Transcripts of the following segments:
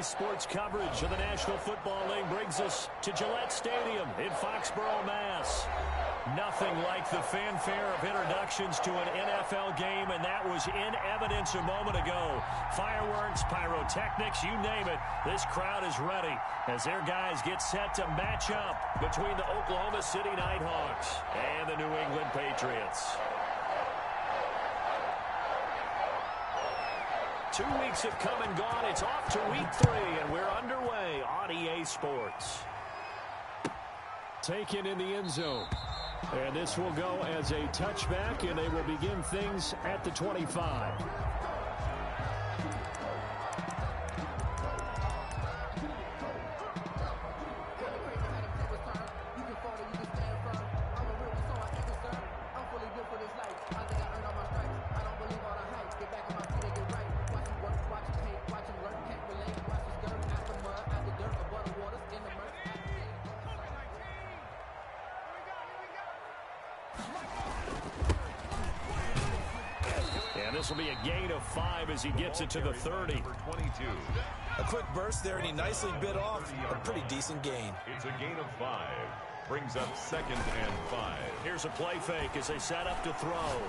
Today's sports coverage of the National Football League brings us to Gillette Stadium in Foxborough, Mass. Nothing like the fanfare of introductions to an NFL game, and that was in evidence a moment ago. Fireworks, pyrotechnics, you name it. This crowd is ready as their guys get set to match up between the Oklahoma City Nighthawks and the New England Patriots. 2 weeks have come and gone. It's off to week 3, and we're underway on EA Sports. Taken in the end zone. And this will go as a touchback, and they will begin things at the 25. This will be a gain of 5 as he gets it to the 30. A quick burst there, and he nicely bit off a pretty decent gain. It's a gain of 5. Brings up 2nd and 5. Here's a play fake as they set up to throw.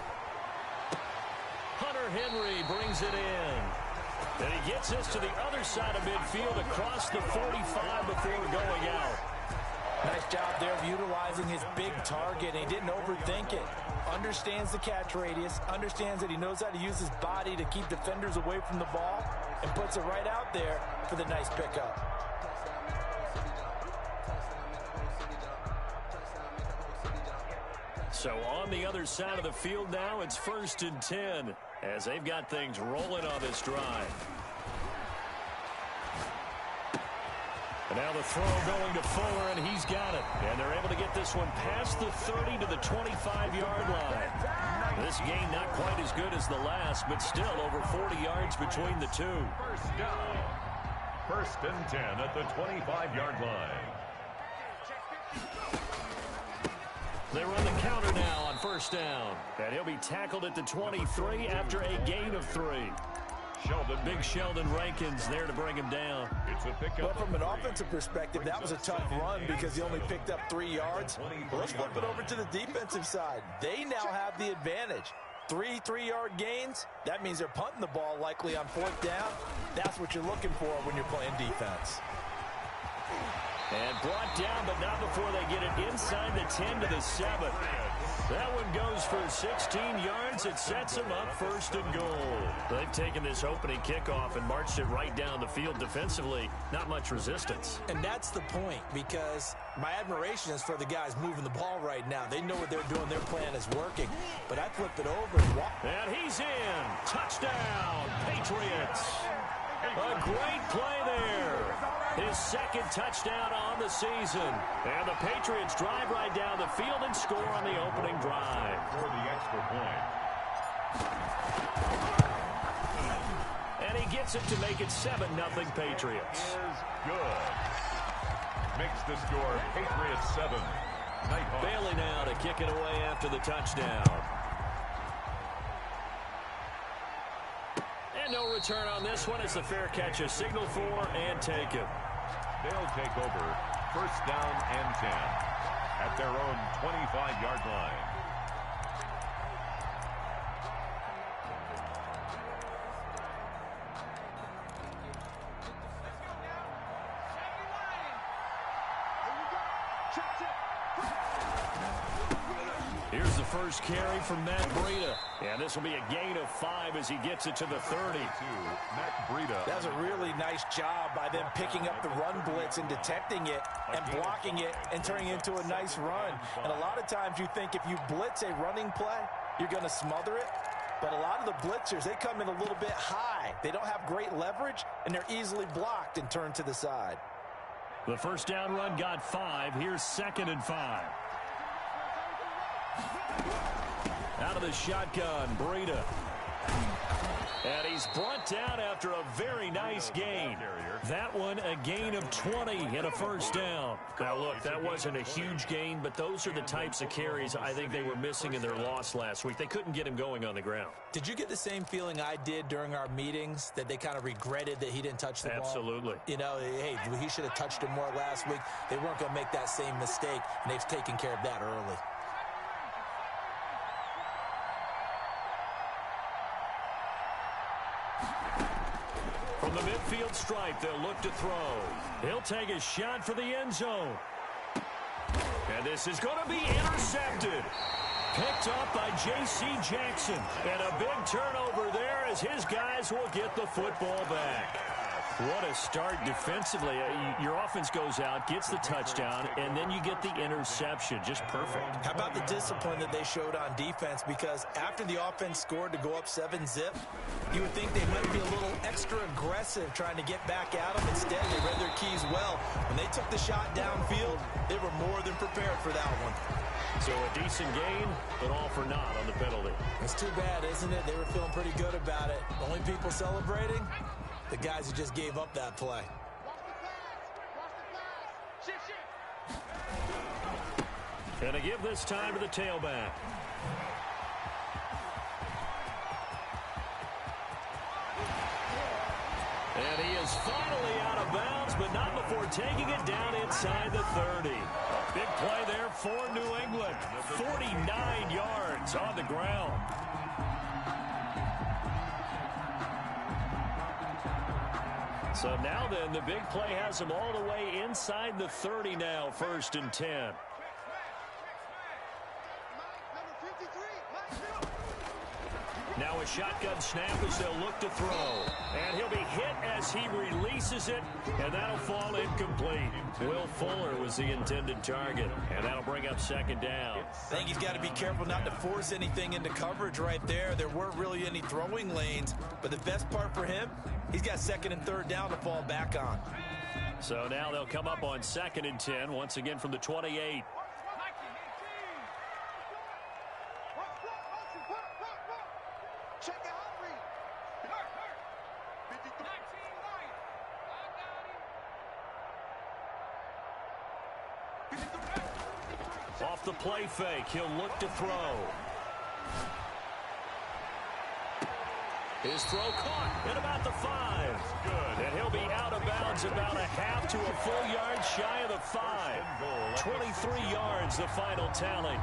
Hunter Henry brings it in. And he gets this to the other side of midfield across the 45 before going out. Nice job there of utilizing his big target. He didn't overthink it. Understands the catch radius, understands that he knows how to use his body to keep defenders away from the ball, and puts it right out there for the nice pickup. So on the other side of the field now, it's 1st and 10 as they've got things rolling on this drive. And now the throw going to Fuller, and he's got it. And they're able to get this one past the 30 to the 25-yard line. This game not quite as good as the last, but still over 40 yards between the two. First down. 1st and 10 at the 25-yard line. They run the counter now on 1st down. And he'll be tackled at the 23 after a gain of 3. Big Sheldon Rankins there to bring him down. It's a pickup. But from an offensive perspective, that was a tough run because he only picked up 3 yards. Let's flip it over to the defensive side. They now have the advantage. 3 3-yard gains. That means they're punting the ball likely on 4th down. That's what you're looking for when you're playing defense. And brought down, but not before they get it inside the 10 to the 7. That one goes for 16 yards. It sets them up 1st and goal. They've taken this opening kickoff and marched it right down the field defensively. Not much resistance. And that's the point, because my admiration is for the guys moving the ball right now. They know what they're doing. Their plan is working. But I flip it over. And he's in. Touchdown, Patriots. A great play there. His 2nd touchdown on the season. And the Patriots drive right down the field and score on the opening drive. For the extra point. And he gets it to make it 7-0 Patriots. Is good. Makes the score Patriots 7. Nighthawks. Bailey now to kick it away after the touchdown. And no return on this one as the fair catch is signaled for and taken. They'll take over 1st down and 10 at their own 25-yard line. Here's the first carry from Matt Breida. And this will be a gain of 5 as he gets it to the 30. Matt Breida. That was a really nice job by them picking up the run blitz and detecting it and blocking it and turning it into a nice run. And a lot of times you think if you blitz a running play, you're going to smother it. But a lot of the blitzers, they come in a little bit high. They don't have great leverage, and they're easily blocked and turned to the side. The 1st down run got 5. Here's 2nd and 5. Out of the shotgun, Breida. And he's brought down after a very nice gain. That one, a gain of 20 and a first down. Now, look, that wasn't a huge gain, but those are the types of carries I think they were missing in their loss last week. They couldn't get him going on the ground. Did you get the same feeling I did during our meetings, that they kind of regretted that he didn't touch the ball? Absolutely. You know, hey, he should have touched it more last week. They weren't going to make that same mistake, and they've taken care of that early. From the midfield stripe, they'll look to throw. He'll take a shot for the end zone. And this is going to be intercepted. Picked up by J.C. Jackson. And a big turnover there as his guys will get the football back. What a start defensively. Your offense goes out, gets the touchdown, and then you get the interception. Just perfect. How about the discipline that they showed on defense? Because after the offense scored to go up 7-zip, you would think they might be a little extra aggressive trying to get back at them. Instead, they read their keys well. When they took the shot downfield, they were more than prepared for that one. So a decent gain, but all for naught on the penalty. It's too bad, isn't it? They were feeling pretty good about it. The only people celebrating? The guys who just gave up that play. And to give this time to the tailback. And he is finally out of bounds, but not before taking it down inside the 30. Big play there for New England. 49 yards on the ground. So now then, the big play has him all the way inside the 30 now, 1st and 10. Now a shotgun snap as they'll look to throw. And he'll be hit as he releases it, and that'll fall incomplete. Will Fuller was the intended target, and that'll bring up 2nd down. I think he's got to be careful not to force anything into coverage right there. There weren't really any throwing lanes, but the best part for him, he's got 2nd and 3rd down to fall back on. So now they'll come up on 2nd and 10, once again from the 28. Off the play fake, he'll look to throw. His throw caught at about the 5. Good. And he'll be out of bounds about a half to a full yard shy of the 5. 23 yards, the final tally.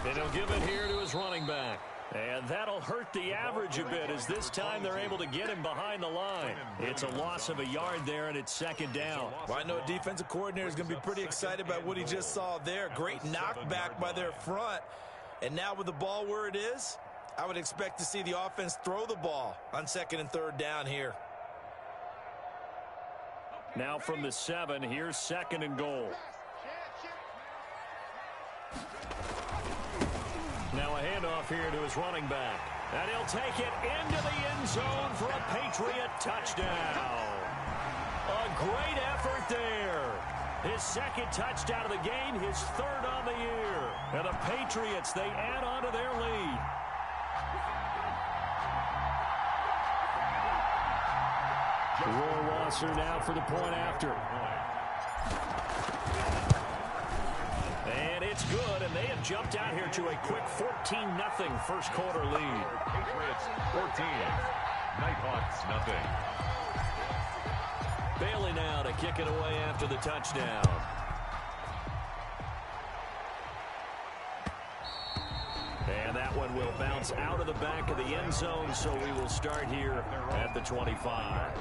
And he'll give it here to his running back. And that'll hurt the average a bit as this time they're able to get him behind the line. It's a loss of a yard there, and it's 2nd down. Well, I know a defensive coordinator is going to be pretty excited about what he just saw there. Great knockback by their front. And now with the ball where it is, I would expect to see the offense throw the ball on 2nd and 3rd down here. Now from the 7, here's 2nd and goal. Now a handoff here to his running back. And he'll take it into the end zone for a Patriot touchdown. A great effort there. His 2nd touchdown of the game, his 3rd on the year. And the Patriots, they add on to their lead. Roy Wasser now for the point after. And it's good, and they have jumped out here to a quick 14-0 first quarter lead. Patriots 14, Nighthawks nothing. Bailey now to kick it away after the touchdown. And that one will bounce out of the back of the end zone, so we will start here at the 25.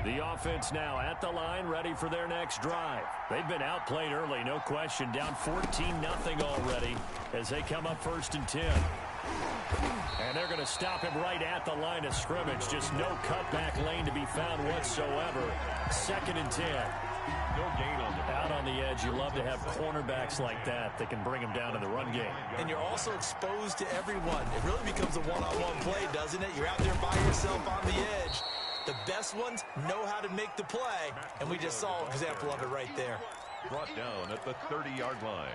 The offense now at the line, ready for their next drive. They've been outplayed early, no question. Down 14-0 already as they come up 1st and 10. And they're going to stop him right at the line of scrimmage. Just no cutback lane to be found whatsoever. 2nd and 10. No gain on the ball. Out on the edge, you love to have cornerbacks like that that can bring them down in the run game. And you're also exposed to everyone. It really becomes a one-on-one play, doesn't it? You're out there by yourself on the edge. The best ones know how to make the play, and we just saw an example of it right there. Brought down at the 30-yard line.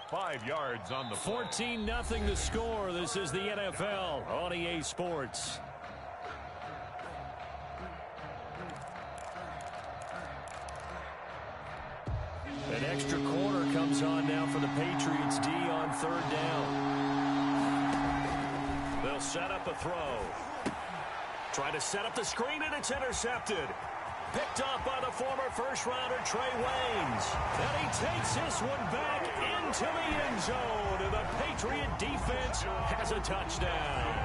5 yards on the 14-0 the score. This is the NFL on EA Sports. An extra corner comes on now for the Patriots D on 3rd down. They'll set up a throw. Try to set up the screen, and it's intercepted. Picked up by the former first-rounder Trey Waynes. And he takes this one back into the end zone. And the Patriot defense has a touchdown.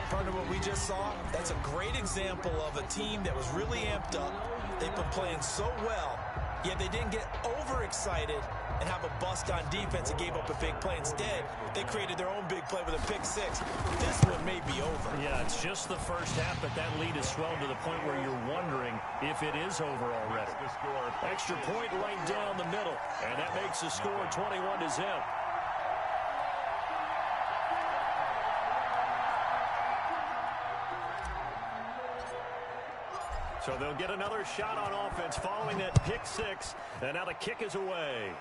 Partner, what we just saw, that's a great example of a team that was really amped up. They've been playing so well, yet they didn't get overexcited and have a bust on defense and gave up a big play. Instead, they created their own big play with a pick six. This one may be over. Yeah, it's just the first half, but that lead has swelled to the point where you're wondering if it is over already. Extra point right down the middle, and that makes the score 21-0. So they'll get another shot on offense following that pick six, and now the kick is away.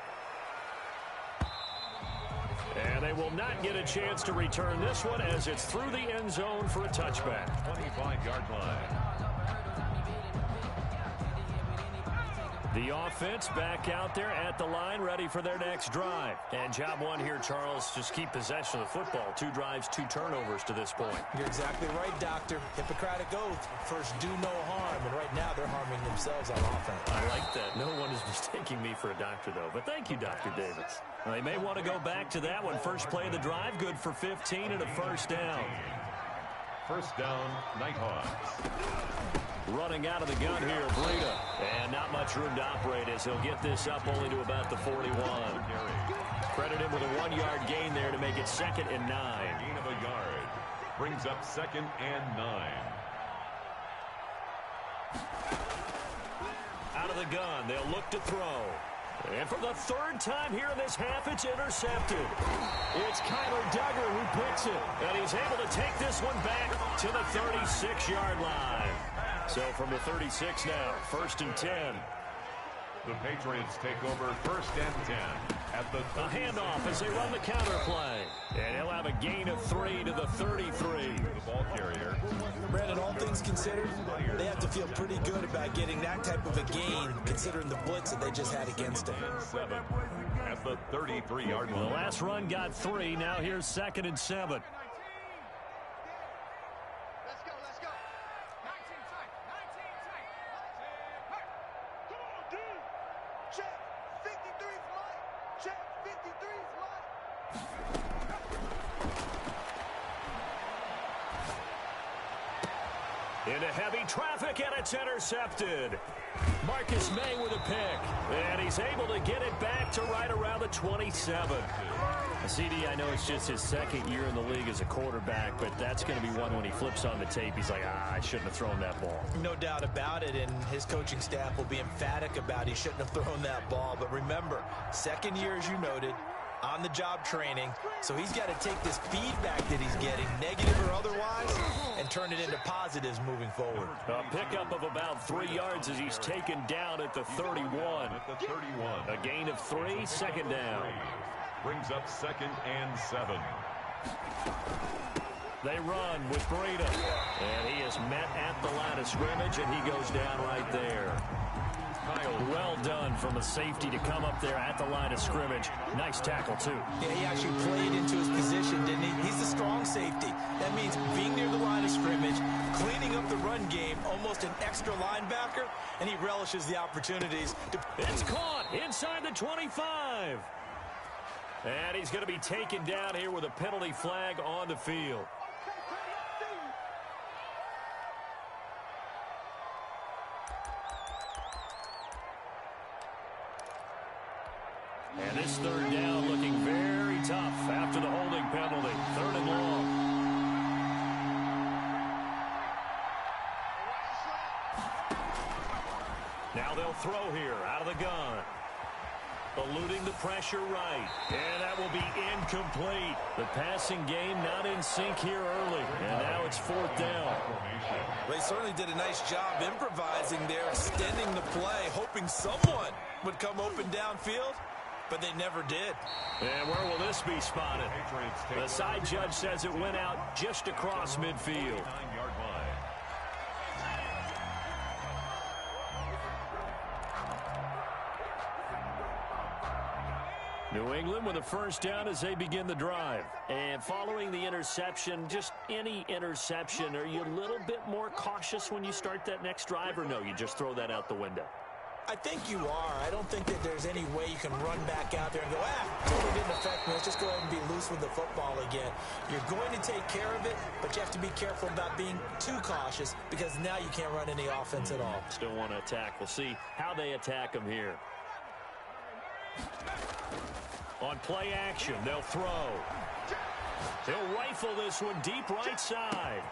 And they will not get a chance to return this one as it's through the end zone for a touchback. 25-yard line. The offense back out there at the line, ready for their next drive. And job one here, Charles, just keep possession of the football. 2 drives, 2 turnovers to this point. You're exactly right, Doctor. Hippocratic oath. First, do no harm. And right now, they're harming themselves on offense. I like that. No one is mistaking me for a doctor, though. But thank you, Dr. Davis. They may want to go back to that one. First play of the drive, good for 15 and a first down. First down, Nighthawks. Running out of the gun here, Breida. And not much room to operate as he'll get this up only to about the 41. Credit him with a 1-yard gain there to make it 2nd and 9. Gain of a yard. Brings up 2nd and 9. Out of the gun, they'll look to throw. And for the 3rd time here in this half, it's intercepted. It's Kyler Duggar who picks it. And he's able to take this one back to the 36-yard line. So from the 36 now, 1st and 10. The Patriots take over 1st and 10 at the A handoff as they run the counter play. And he'll have a gain of 3 to the 33. The ball carrier. Brandon, all things considered, they have to feel pretty good about getting that type of a gain, considering the blitz that they just had against them. 7 at the 33-yard line. The last run got 3. Now here's 2nd and 7. Into heavy traffic, and it's intercepted. Marcus May with a pick, and he's able to get it back to right around the 27. CD, I know it's just his 2nd year in the league as a quarterback, but that's going to be one when he flips on the tape. He's like, I shouldn't have thrown that ball. No doubt about it, and his coaching staff will be emphatic about he shouldn't have thrown that ball. But remember, 2nd year, as you noted, on-the-job training, so he's got to take this feedback that he's getting, negative or otherwise, and turn it into positives moving forward. A pickup of about 3 yards as he's taken down at the 31. At the 31. A gain of 3, 2nd down. Brings up 2nd and 7. They run with Breida, and he is met at the line of scrimmage, and he goes down right there. Well done from a safety to come up there at the line of scrimmage. Nice tackle, too. Yeah, he actually played into his position, didn't he? He's the strong safety. That means being near the line of scrimmage, cleaning up the run game, almost an extra linebacker, and he relishes the opportunities. It's caught inside the 25. And he's going to be taken down here with a penalty flag on the field. And this 3rd down looking very tough after the holding penalty. 3rd and long. Now they'll throw here out of the gun. Eluding the pressure right. And that will be incomplete. The passing game not in sync here early. And now it's 4th down. They certainly did a nice job improvising there, extending the play, hoping someone would come open downfield, but they never did. And where will this be spotted? The side judge says it went out just across midfield. 9-yard line. New England with a first down as they begin the drive. And following the interception, just any interception, are you a little bit more cautious when you start that next drive, or no, you just throw that out the window? I think you are. I don't think that there's any way you can run back out there and go, totally didn't affect me. Let's just go ahead and be loose with the football again. You're going to take care of it, but you have to be careful about being too cautious because now you can't run any offense at all. Still want to attack. We'll see how they attack them here. On play action, they'll throw. He'll rifle this one deep right side.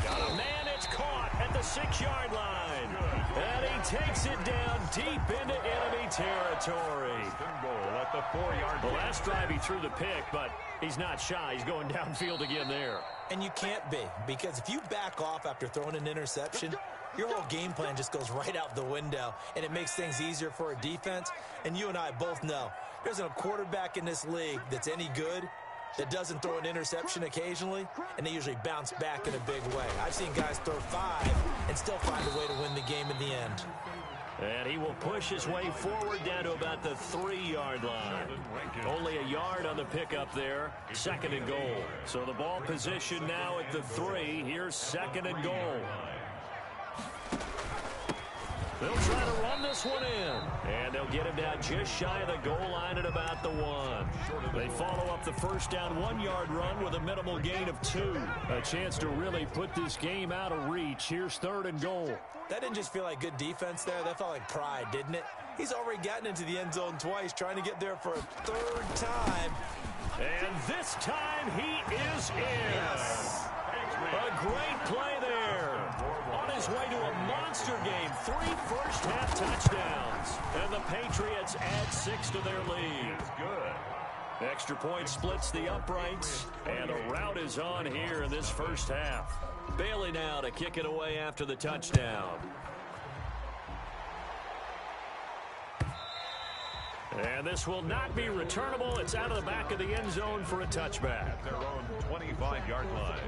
Got a man, it's caught at the 6-yard line. And he takes it down deep into enemy territory. Goal at the 4-yard line. The last drive he threw the pick, but he's not shy. He's going downfield again there. And you can't be, because if you back off after throwing an interception, your whole game plan just goes right out the window, and it makes things easier for a defense. And you and I both know there's a quarterback in this league that's any good that doesn't throw an interception occasionally, and they usually bounce back in a big way. I've seen guys throw 5 and still find a way to win the game in the end. And he will push his way forward down to about the 3-yard line. Only a yard on the pickup there. 2nd and goal. So the ball position now at the 3. Here's 2nd and goal. They'll try to run this one in. And they'll get him down just shy of the goal line at about the 1. They follow up the first down 1-yard run with a minimal gain of 2. A chance to really put this game out of reach. Here's 3rd and goal. That didn't just feel like good defense there. That felt like pride, didn't it? He's already gotten into the end zone twice, trying to get there for a 3rd time. And this time he is in. Yes. A great play there. On his way to a monster game. 3 first-half touchdowns. And the Patriots add 6 to their lead. Good. Extra point splits the uprights. And a rout is on here in this first half. Bailey now to kick it away after the touchdown. And this will not be returnable. It's out of the back of the end zone for a touchback. Their own 25-yard line.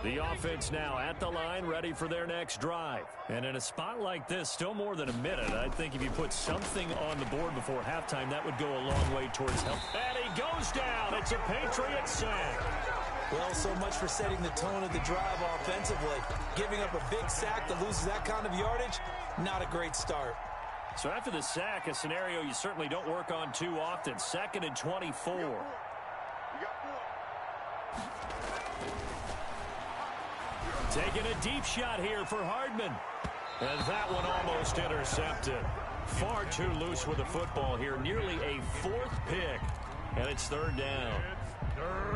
The offense now at the line, ready for their next drive. And in a spot like this, still more than a minute, I think if you put something on the board before halftime, that would go a long way towards help. And he goes down. It's a Patriot sack. Well, so much for setting the tone of the drive offensively. Giving up a big sack that loses that kind of yardage, not a great start. So after the sack, a scenario you certainly don't work on too often. 2nd and 24. Taking a deep shot here for Hardman. And that one almost intercepted. Far too loose with the football here. Nearly a 4th pick. And it's 3rd down.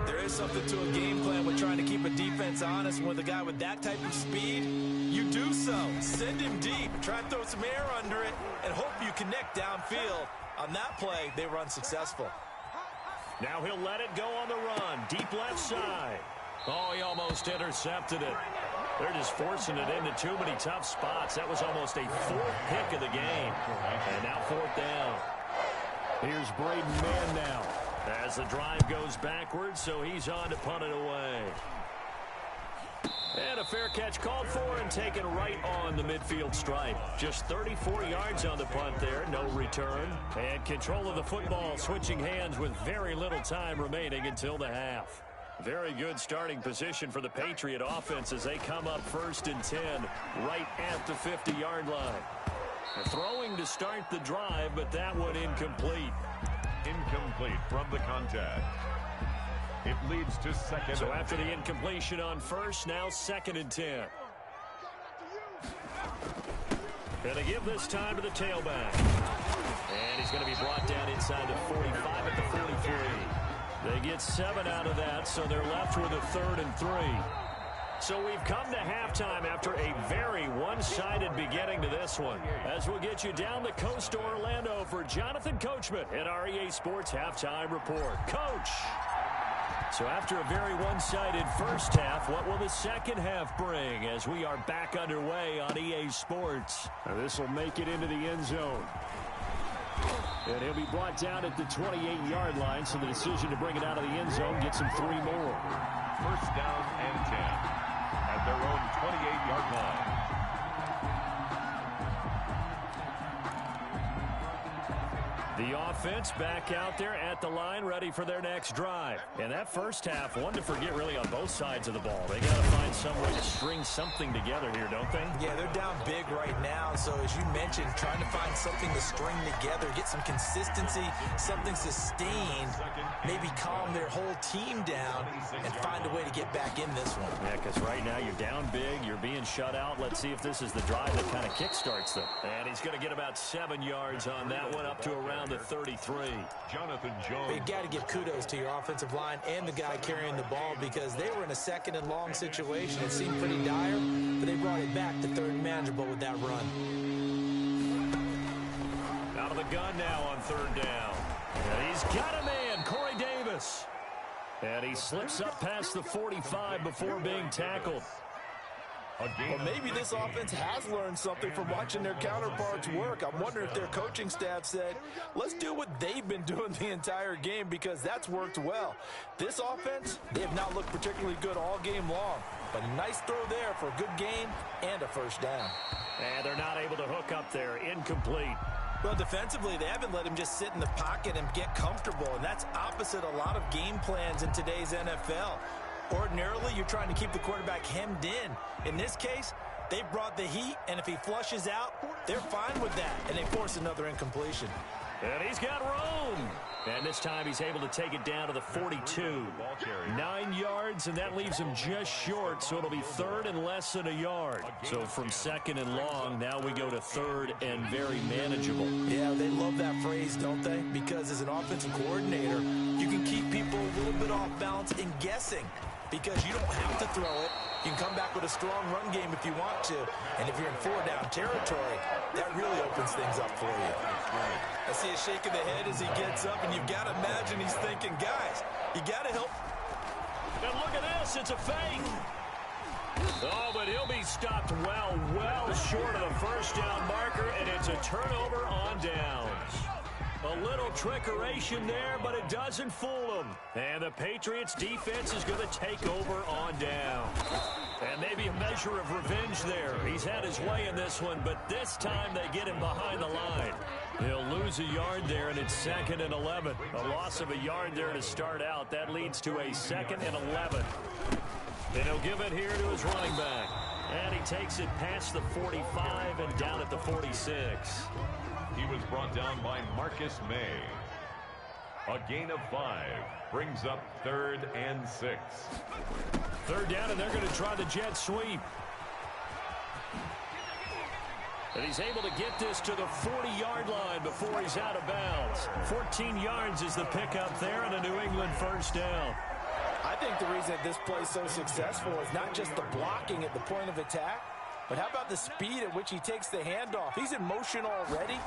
There is something to a game plan with trying to keep a defense honest. With a guy with that type of speed, you do so. Send him deep. Try and throw some air under it and hope you connect downfield. On that play, they were unsuccessful. Now he'll let it go on the run. Deep left side. Oh, he almost intercepted it. They're just forcing it into too many tough spots. That was almost a 4th pick of the game. And now 4th down. Here's Braden Mann now. As the drive goes backwards, so he's on to punt it away. And a fair catch called for and taken right on the midfield stripe. Just 34 yards on the punt there, no return. And control of the football, switching hands with very little time remaining until the half. Very good starting position for the Patriot offense as they come up 1st and 10 right at the 50-yard line. Throwing to start the drive, but that one incomplete. Incomplete from the contact. It leads to 2nd. So after the incompletion on 1st, now 2nd and 10. Gonna give this time to the tailback. And he's going to be brought down inside the 45 at the 43. They get 7 out of that, so they're left with a 3rd and 3. So we've come to halftime after a very one-sided beginning to this one. As we'll get you down the coast to Orlando for Jonathan Coachman in our EA Sports Halftime Report. Coach! So after a very one-sided first half, what will the second half bring as we are back underway on EA Sports? This will make it into the end zone. And he'll be brought down at the 28-yard line, so the decision to bring it out of the end zone gets him 3 more. First down and 10 at their own 28-yard line. The offense back out there at the line, ready for their next drive. And that first half, one to forget really on both sides of the ball. They got to find some way to string something together here, don't they? Yeah, they're down big right now. So as you mentioned, trying to find something to string together, get some consistency, something sustained, maybe calm their whole team down and find a way to get back in this one. Yeah, because right now you're down big, you're being shut out. Let's see if this is the drive that kind of kickstarts them. And he's going to get about 7 yards on that one, up to around the 33. Jonathan Jones. You got to give kudos to your offensive line and the guy carrying the ball because they were in a second and long situation. It seemed pretty dire, but they brought it back to third and manageable with that run. Out of the gun now on third down. And he's got a man, Corey Davis. And he slips up past the 45 before being tackled. Well, maybe this offense has learned something from watching their counterparts work. I'm wondering if their coaching staff said, let's do what they've been doing the entire game because that's worked well. This offense, they have not looked particularly good all game long. But a nice throw there for a good gain and a first down. And they're not able to hook up there. Incomplete. Well, defensively, they haven't let him just sit in the pocket and get comfortable, and that's opposite a lot of game plans in today's NFL. Ordinarily, you're trying to keep the quarterback hemmed in. In this case, they brought the heat, and if he flushes out, they're fine with that, and they force another incompletion. And he's got room. And this time he's able to take it down to the 42. 9 yards, and that leaves him just short, so it'll be third and less than a yard. So from second and long, now we go to third and very manageable. Yeah, they love that phrase, don't they? Because as an offensive coordinator, you can keep people a little bit off balance in guessing because you don't have to throw it. You can come back with a strong run game if you want to. And if you're in 4-down territory, that really opens things up for you. I see a shake of the head as he gets up, and you've got to imagine he's thinking, guys, you got to help. And look at this, it's a fake. Oh, but he'll be stopped well short of the first down marker, and it's a turnover on downs. A little trickeration there, but it doesn't fool him. And the Patriots defense is going to take over on down. And maybe a measure of revenge there. He's had his way in this one, but this time they get him behind the line. He'll lose a yard there, and it's 2nd and 11. A loss of a yard there to start out. That leads to a 2nd and 11. And he'll give it here to his running back. And he takes it past the 45 and down at the 46. He was brought down by Marcus May. A gain of 5 brings up 3rd and 6. Third down, and they're going to try the jet sweep. And he's able to get this to the 40-yard line before he's out of bounds. 14 yards is the pickup there, and a New England first down. I think the reason that this play is so successful is not just the blocking at the point of attack, but how about the speed at which he takes the handoff? He's in motion already,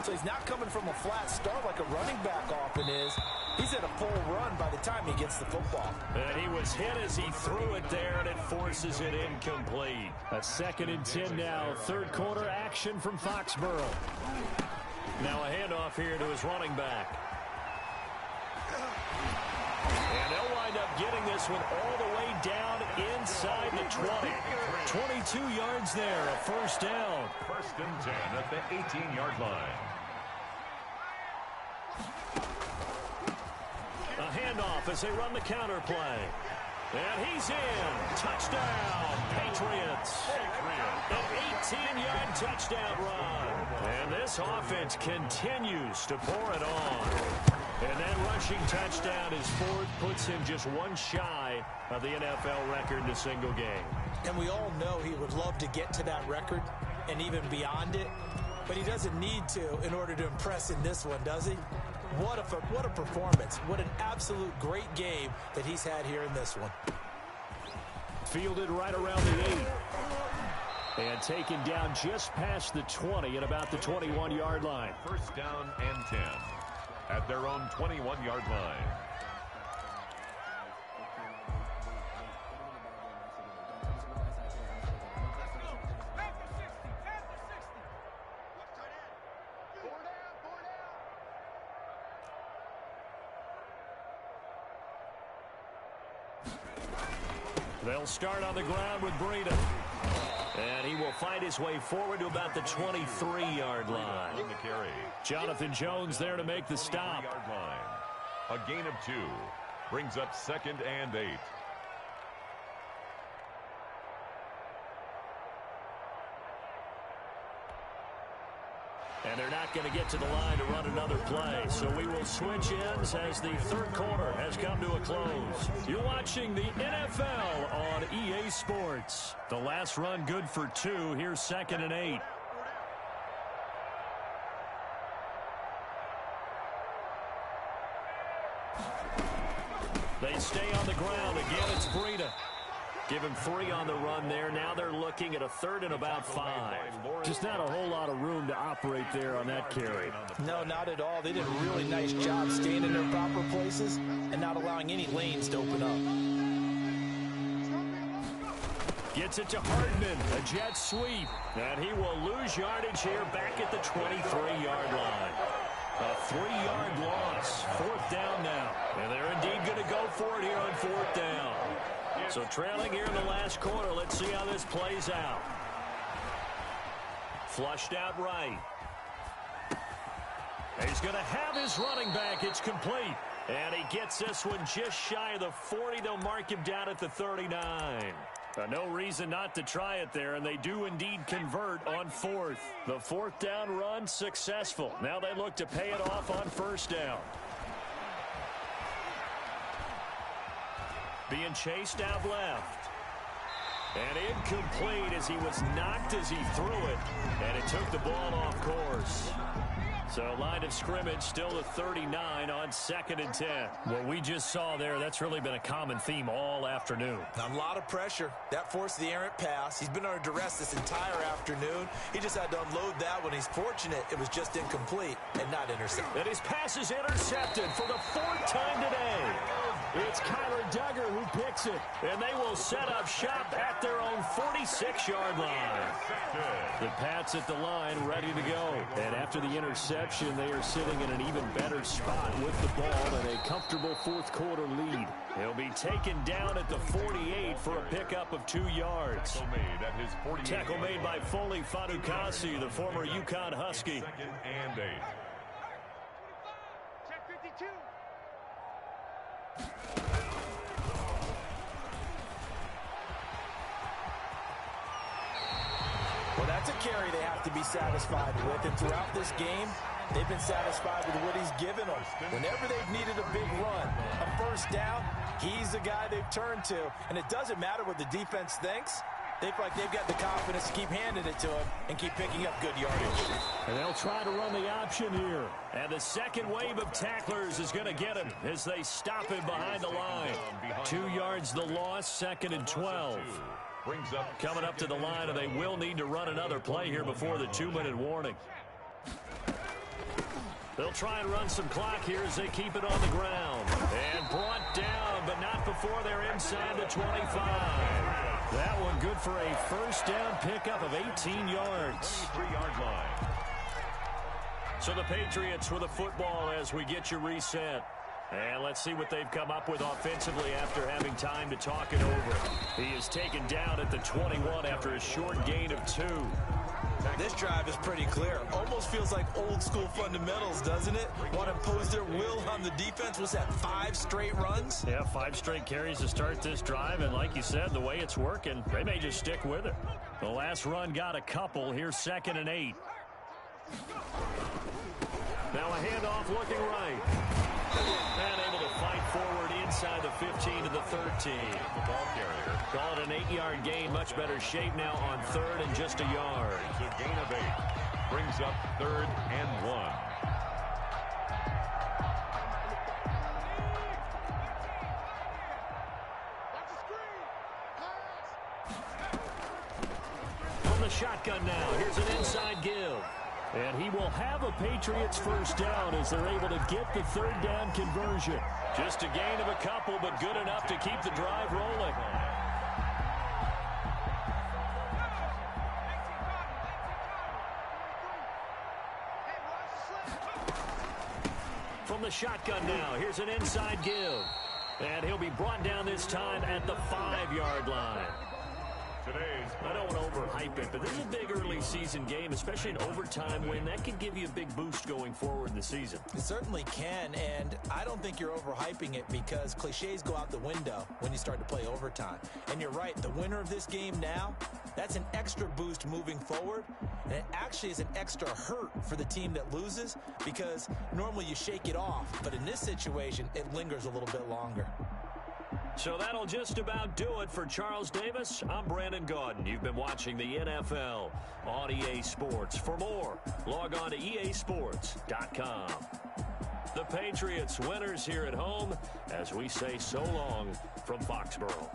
so he's not coming from a flat start like a running back often is. He's at a full run by the time he gets the football. And he was hit as he threw it there, and it forces it incomplete. A 2nd and 10 now. Third quarter action from Foxborough. Now a handoff here to his running back. And they'll wind up getting this one all the way down inside the 20. 22 yards there, a first down. 1st and 10 at the 18-yard line. A handoff as they run the counter play. And he's in. Touchdown, Patriots. An 18-yard touchdown run. And this offense continues to pour it on. And that rushing touchdown is 4th, puts him just one shy of the NFL record in a single game. And we all know he would love to get to that record and even beyond it, but he doesn't need to in order to impress in this one, does he? What a performance. What an absolute great game that he's had here in this one. Fielded right around the 8. And taken down just past the 20 at about the 21-yard line. First down and 10 at their own 21-yard line. They'll start on the ground with Breida. And he will find his way forward to about the 23-yard line. On the carry. Jonathan Jones there to make the stop. 20-yard line. A gain of 2 brings up 2nd and 8. And they're not going to get to the line to run another play. So we will switch ends as the third quarter has come to a close. You're watching the NFL on EA Sports. The last run good for 2. Here's 2nd and 8. They stay on the ground. Again, it's Breida. Give him 3 on the run there. Now they're looking at a 3rd and about 5. Just not a whole lot of room to operate there on that carry. No, not at all. They did a really nice job staying in their proper places and not allowing any lanes to open up. Gets it to Hardman. A jet sweep. And he will lose yardage here back at the 23-yard line. A 3-yard loss. 4th down now. And they're indeed going to go for it here on 4th down. So trailing here in the last quarter. Let's see how this plays out. Flushed out right. He's going to have his running back. It's complete. And he gets this one just shy of the 40. They'll mark him down at the 39. No reason not to try it there, and they do indeed convert on 4th. The 4th down run successful. Now they look to pay it off on 1st down. Being chased out left. And incomplete as he was knocked as he threw it. And it took the ball off course. So line of scrimmage still at 39 on 2nd and 10. What we just saw there, that's really been a common theme all afternoon. A lot of pressure. That forced the errant pass. He's been under duress this entire afternoon. He just had to unload that one. He's fortunate it was just incomplete and not intercepted. And his pass is intercepted for the 4th time today. It's Kyler Duggar who picks it. And they will set up shop at their own 46-yard line. The Pats at the line ready to go. And after the interception, they are sitting in an even better spot with the ball and a comfortable 4th quarter lead. He'll be taken down at the 48 for a pickup of 2 yards. Tackle made by Foley Fadukasi, the former UConn Husky. 2nd and 8. Check 52. Well, that's a carry they have to be satisfied with. And throughout this game, they've been satisfied with what he's given them. Whenever they've needed a big run, a 1st down, he's the guy they've turned to. And it doesn't matter what the defense thinks. They feel like they've got the confidence to keep handing it to him and keep picking up good yardage. And they'll try to run the option here. And the second wave of tacklers is going to get him as they stop him behind the line. 2 yards the loss, 2nd and 12. Coming up to the line, and they will need to run another play here before the 2-minute warning. They'll try and run some clock here as they keep it on the ground. And brought down, but not before they're inside the 25. That one good for a 1st down pickup of 18 yards. 3-yard line. So the Patriots with a football as we get you reset. And let's see what they've come up with offensively after having time to talk it over. He is taken down at the 21 after a short gain of 2. This drive is pretty clear. Almost feels like old school fundamentals, doesn't it? Want to impose their will on the defense. Was that 5 straight runs? Yeah, 5 straight carries to start this drive. And like you said, the way it's working, they may just stick with it. The last run got a couple. Here's 2nd and 8. Now a handoff looking right. And able to fight forward inside the 15 to the 13. The ball carrier. Call it an 8-yard gain. Much better shape now on 3rd and just a yard. It's a gain of 8. Brings up 3rd and 1. Watch the screen. Pass. shotgun now. Here's an inside give. And he will have a Patriots first down as they're able to get the third down conversion. Just a gain of a couple, but good enough to keep the drive rolling. From the shotgun now, here's an inside give. And he'll be brought down this time at the 5-yard line. I don't want to overhype it, but this is a big early season game, especially an overtime win. That could give you a big boost going forward in the season. It certainly can, and I don't think you're overhyping it because cliches go out the window when you start to play overtime. And you're right, the winner of this game now, that's an extra boost moving forward, and it actually is an extra hurt for the team that loses because normally you shake it off, but in this situation, it lingers a little bit longer. So that'll just about do it for Charles Davis. I'm Brandon Gaudin. You've been watching the NFL on EA Sports. For more, log on to easports.com. The Patriots winners here at home as we say so long from Foxborough.